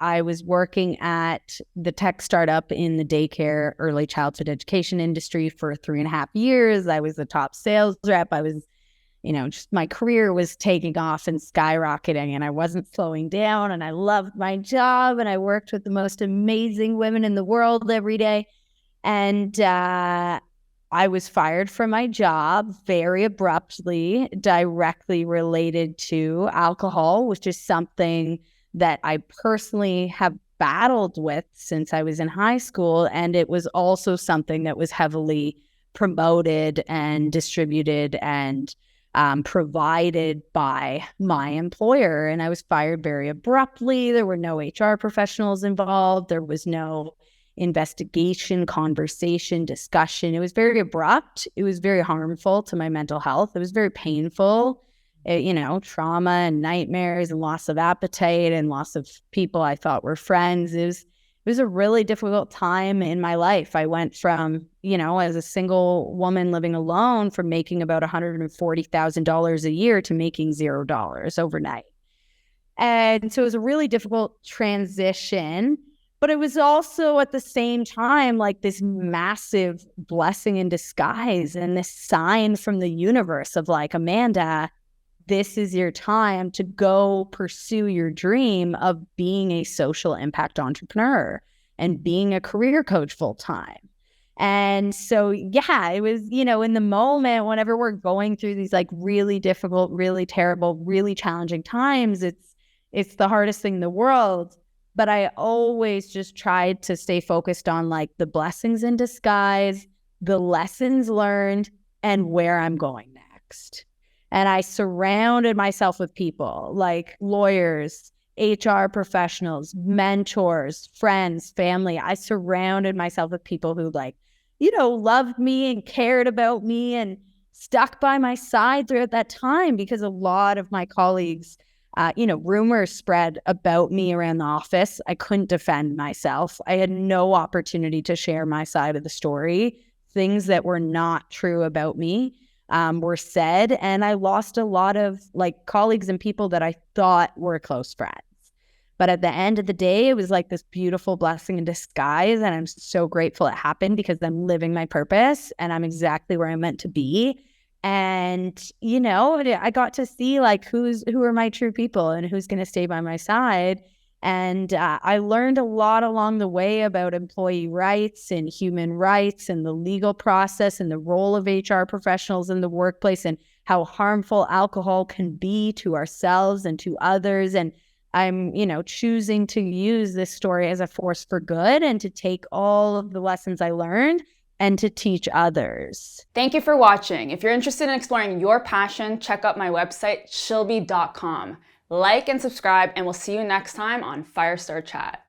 I was working at the tech startup in the daycare early childhood education industry for 3.5 years. I was a top sales rep. I was, just my career was taking off and skyrocketing, and I wasn't slowing down, and I loved my job, and I worked with the most amazing women in the world every day. And I was fired from my job very abruptly, directly related to alcohol, which is something that I personally have battled with since I was in high school. And it was also something that was heavily promoted and distributed and provided by my employer. And I was fired very abruptly. There were no HR professionals involved. There was no investigation, conversation, discussion. It was very abrupt. It was very harmful to my mental health. It was very painful, trauma and nightmares and loss of appetite and loss of people I thought were friends. It was a really difficult time in my life. I went from, as a single woman living alone, from making about $140,000 a year to making $0 overnight. And so it was a really difficult transition. But it was also at the same time like this massive blessing in disguise and this sign from the universe of like, Amanda, this is your time to go pursue your dream of being a social impact entrepreneur and being a career coach full time. And so, yeah, it was, in the moment, whenever we're going through these like really difficult, really terrible, really challenging times, it's the hardest thing in the world. But I always just tried to stay focused on like the blessings in disguise, the lessons learned, and where I'm going next. And I surrounded myself with people like lawyers, HR professionals, mentors, friends, family. I surrounded myself with people who loved me and cared about me and stuck by my side throughout that time, because a lot of my colleagues, rumors spread about me around the office. I couldn't defend myself. I had no opportunity to share my side of the story. Things that were not true about me were said, and I lost a lot of colleagues and people that I thought were close friends. But at the end of the day, it was like this beautiful blessing in disguise, and I'm so grateful it happened because I'm living my purpose and I'm exactly where I'm meant to be. And, I got to see who are my true people and who's going to stay by my side. And I learned a lot along the way about employee rights and human rights and the legal process and the role of HR professionals in the workplace and how harmful alcohol can be to ourselves and to others. And I'm, choosing to use this story as a force for good and to take all of the lessons I learned and to teach others. Thank you for watching. If you're interested in exploring your passion, check out my website, shilby.com. Like and subscribe, and we'll see you next time on Firestar Chat.